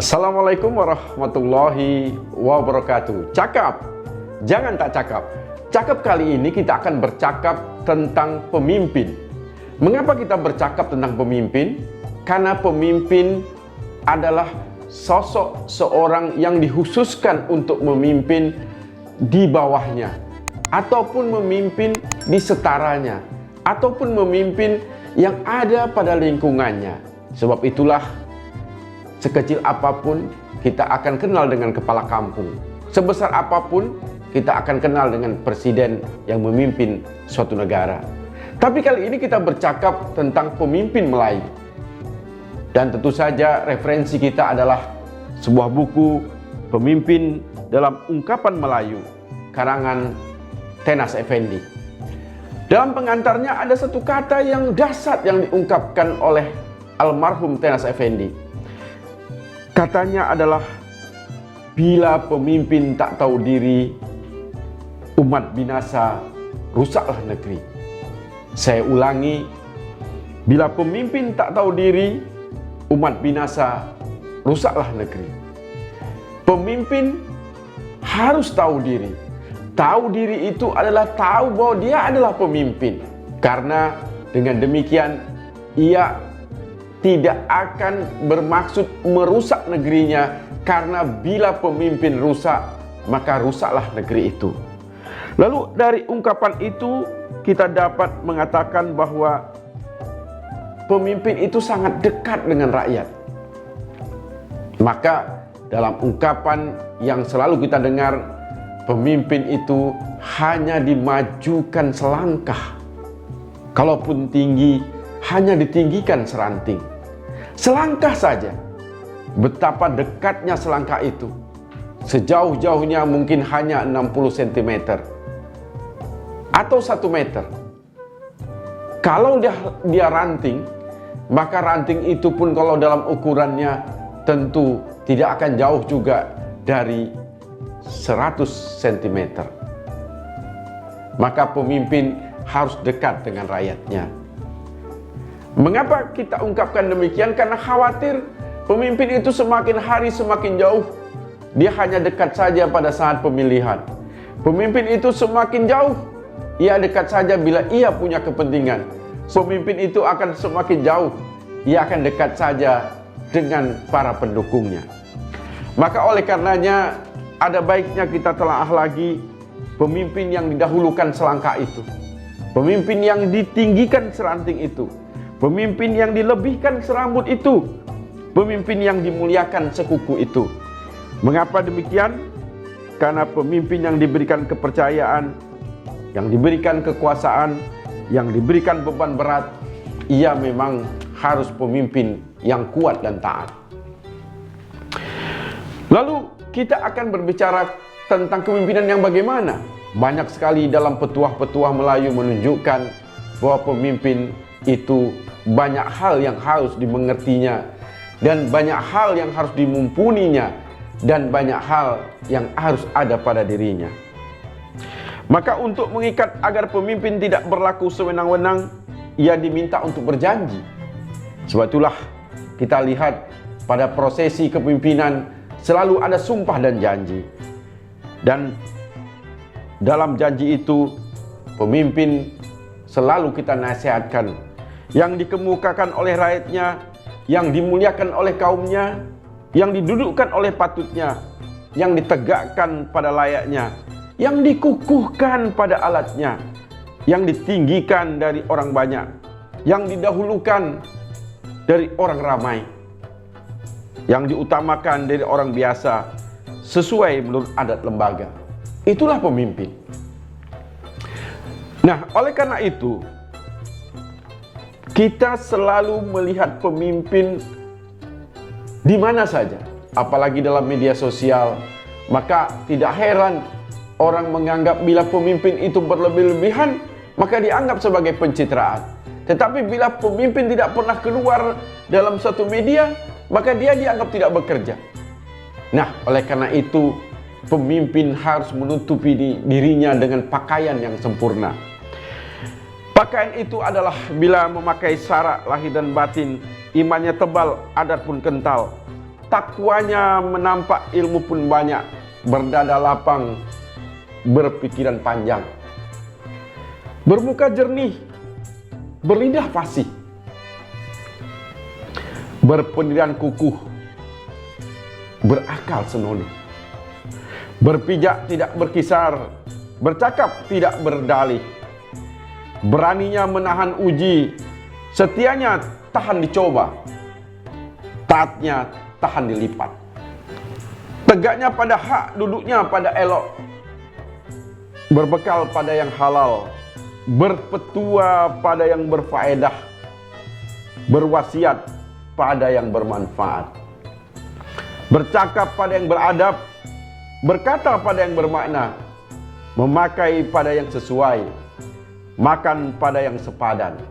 Assalamualaikum warahmatullahi wabarakatuh. Cakap, jangan tak cakap. Cakap kali ini kita akan bercakap tentang pemimpin. Mengapa kita bercakap tentang pemimpin? Karena pemimpin adalah sosok seorang yang dikhususkan untuk memimpin di bawahnya, ataupun memimpin di setaranya, ataupun memimpin yang ada pada lingkungannya. Sebab itulah, sekecil apapun kita akan kenal dengan kepala kampung, sebesar apapun kita akan kenal dengan presiden yang memimpin suatu negara. Tapi kali ini kita bercakap tentang pemimpin Melayu. Dan tentu saja referensi kita adalah sebuah buku Pemimpin dalam Ungkapan Melayu, karangan Tenas Effendi. Dalam pengantarnya ada satu kata yang dahsyat yang diungkapkan oleh almarhum Tenas Effendi. Katanya adalah, bila pemimpin tak tahu diri, umat binasa, rusaklah negeri. Saya ulangi, bila pemimpin tak tahu diri, umat binasa, rusaklah negeri. Pemimpin harus tahu diri. Tahu diri itu adalah tahu bahwa dia adalah pemimpin. Karena dengan demikian ia tidak akan bermaksud merusak negerinya, karena bila pemimpin rusak, maka rusaklah negeri itu. Lalu dari ungkapan itu kita dapat mengatakan bahwa pemimpin itu sangat dekat dengan rakyat. Maka dalam ungkapan yang selalu kita dengar, pemimpin itu hanya dimajukan selangkah, kalaupun tinggi hanya ditinggikan seranting. Selangkah saja. Betapa dekatnya selangkah itu. Sejauh-jauhnya mungkin hanya 60 cm atau 1 meter. Kalau dia ranting, maka ranting itu pun kalau dalam ukurannya tentu tidak akan jauh juga dari 100 cm. Maka pemimpin harus dekat dengan rakyatnya. Mengapa kita ungkapkan demikian? Karena khawatir pemimpin itu semakin hari semakin jauh. Dia hanya dekat saja pada saat pemilihan. Pemimpin itu semakin jauh. Ia dekat saja bila ia punya kepentingan. Pemimpin itu akan semakin jauh. Ia akan dekat saja dengan para pendukungnya. Maka oleh karenanya ada baiknya kita telaah lagi pemimpin yang didahulukan selangkah itu. Pemimpin yang ditinggikan seranting itu. Pemimpin yang dilebihkan serambut itu. Pemimpin yang dimuliakan sekuku itu. Mengapa demikian? Karena pemimpin yang diberikan kepercayaan, yang diberikan kekuasaan, yang diberikan beban berat, ia memang harus pemimpin yang kuat dan taat. Lalu kita akan berbicara tentang kepemimpinan yang bagaimana. Banyak sekali dalam petuah-petuah Melayu menunjukkan bahwa pemimpin itu banyak hal yang harus dimengertinya, dan banyak hal yang harus dimumpuninya, dan banyak hal yang harus ada pada dirinya. Maka untuk mengikat agar pemimpin tidak berlaku sewenang-wenang, ia diminta untuk berjanji. Sebab itulah kita lihat pada prosesi kepemimpinan selalu ada sumpah dan janji. Dan dalam janji itu pemimpin selalu kita nasihatkan, yang dikemukakan oleh rakyatnya, yang dimuliakan oleh kaumnya, yang didudukkan oleh patutnya, yang ditegakkan pada layaknya, yang dikukuhkan pada alatnya, yang ditinggikan dari orang banyak, yang didahulukan dari orang ramai, yang diutamakan dari orang biasa, sesuai menurut adat lembaga. Itulah pemimpin. Nah, oleh karena itu kita selalu melihat pemimpin di mana saja, apalagi dalam media sosial. Maka tidak heran orang menganggap bila pemimpin itu berlebih-lebihan, maka dianggap sebagai pencitraan. Tetapi bila pemimpin tidak pernah keluar dalam satu media, maka dia dianggap tidak bekerja. Nah, oleh karena itu pemimpin harus menutupi dirinya dengan pakaian yang sempurna. Pakaian itu adalah bila memakai syarak lahir dan batin, imannya tebal, adat pun kental. takwanya menampak, ilmu pun banyak, berdada lapang, berpikiran panjang, bermuka jernih, berlidah fasih, berpendirian kukuh, berakal senonoh, berpijak tidak berkisar, bercakap tidak berdalih, beraninya menahan uji, setianya tahan dicoba, taatnya tahan dilipat, tegaknya pada hak, duduknya pada elok, berbekal pada yang halal, berpetua pada yang berfaedah, berwasiat pada yang bermanfaat, bercakap pada yang beradab, berkata pada yang bermakna, memakai pada yang sesuai, makan pada yang sepadan,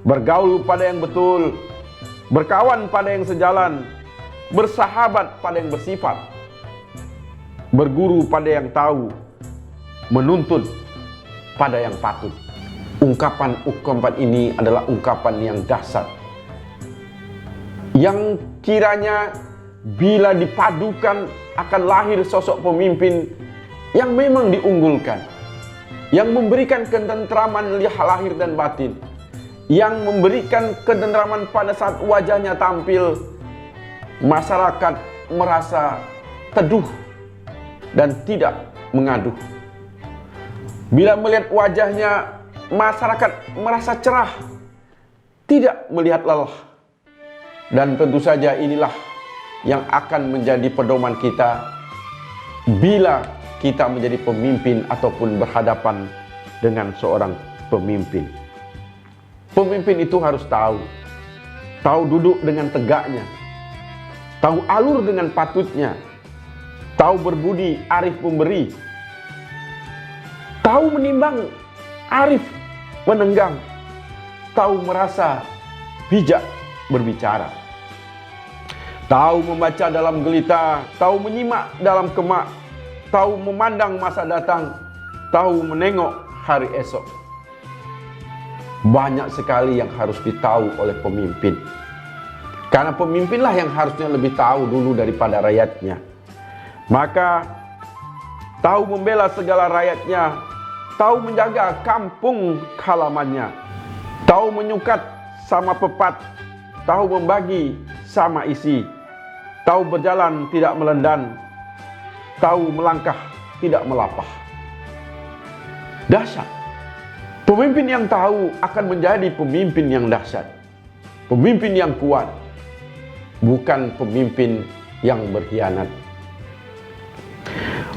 bergaul pada yang betul, berkawan pada yang sejalan, bersahabat pada yang bersifat, berguru pada yang tahu, menuntut pada yang patut. Ungkapan-ungkapan ini adalah ungkapan yang dahsyat, yang kiranya bila dipadukan akan lahir sosok pemimpin yang memang diunggulkan, yang memberikan ketentraman lahir dan batin, yang memberikan ketentraman pada saat wajahnya tampil, masyarakat merasa teduh dan tidak mengaduh. Bila melihat wajahnya, masyarakat merasa cerah, tidak melihat lelah. Dan tentu saja inilah yang akan menjadi pedoman kita bila kita menjadi pemimpin ataupun berhadapan dengan seorang pemimpin. Pemimpin itu harus tahu duduk dengan tegaknya, tahu alur dengan patutnya, tahu berbudi, arif memberi, tahu menimbang, arif menenggang, tahu merasa, bijak berbicara, tahu membaca dalam gelita, tahu menyimak dalam kemak, tahu memandang masa datang, tahu menengok hari esok. Banyak sekali yang harus ditahu oleh pemimpin. Karena pemimpinlah yang harusnya lebih tahu dulu daripada rakyatnya. Maka tahu membela segala rakyatnya, tahu menjaga kampung halamannya, tahu menyukat sama pepat, tahu membagi sama isi, tahu berjalan tidak melendan, tahu melangkah tidak melapah. Dahsyat. Pemimpin yang tahu akan menjadi pemimpin yang dahsyat, pemimpin yang kuat, bukan pemimpin yang berkhianat.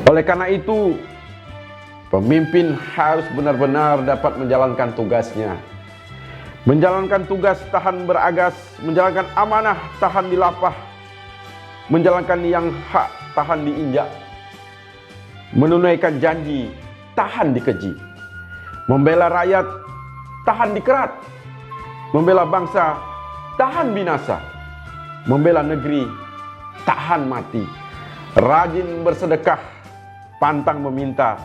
Oleh karena itu, pemimpin harus benar-benar dapat menjalankan tugasnya. Menjalankan tugas tahan beragas, menjalankan amanah tahan dilapah, menjalankan yang hak tahan diinjak, menunaikan janji tahan dikeji, membela rakyat tahan dikerat, membela bangsa tahan binasa, membela negeri tahan mati, rajin bersedekah pantang meminta,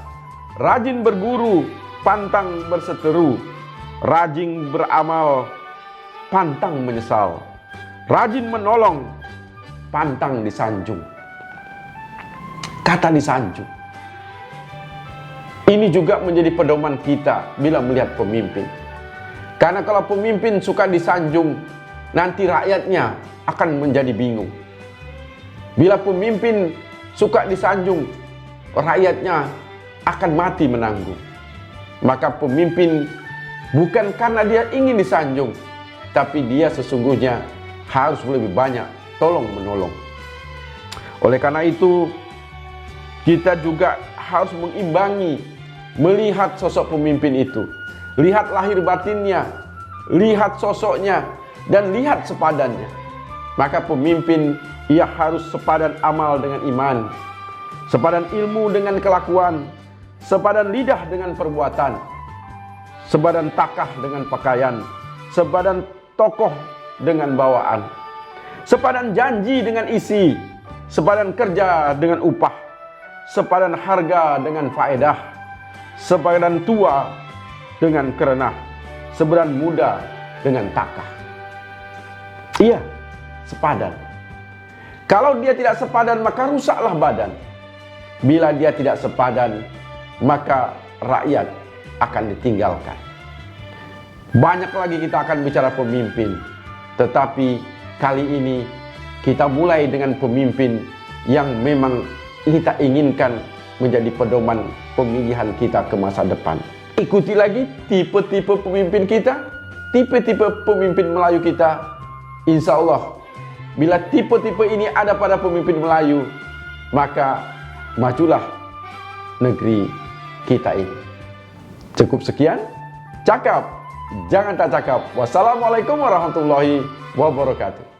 rajin berguru pantang berseteru, rajin beramal pantang menyesal, rajin menolong pantang disanjung. Kata disanjung ini juga menjadi pedoman kita bila melihat pemimpin. Karena kalau pemimpin suka disanjung, nanti rakyatnya akan menjadi bingung. Bila pemimpin suka disanjung, rakyatnya akan mati menanggung. Maka pemimpin bukan karena dia ingin disanjung, tapi dia sesungguhnya harus lebih banyak tolong menolong. Oleh karena itu, kita juga harus mengimbangi, melihat sosok pemimpin itu, lihat lahir batinnya, lihat sosoknya, dan lihat sepadannya. Maka pemimpin ia harus sepadan amal dengan iman, sepadan ilmu dengan kelakuan, sepadan lidah dengan perbuatan, sepadan takah dengan pakaian, sepadan tokoh dengan bawaan, sepadan janji dengan isi, sepadan kerja dengan upah, sepadan harga dengan faedah, sepadan tua dengan kerenah, sepadan muda dengan takah. Iya, sepadan. Kalau dia tidak sepadan, maka rusaklah badan. Bila dia tidak sepadan, maka rakyat akan ditinggalkan. Banyak lagi kita akan bicara pemimpin, tetapi kali ini kita mulai dengan pemimpin yang memang kita inginkan menjadi pedoman pemilihan kita ke masa depan. Ikuti lagi tipe-tipe pemimpin kita, tipe-tipe pemimpin Melayu kita. Insya Allah, bila tipe-tipe ini ada pada pemimpin Melayu, maka majulah negeri kita ini. Cukup sekian, cakap, jangan tak cakap. Wassalamualaikum warahmatullahi wabarakatuh.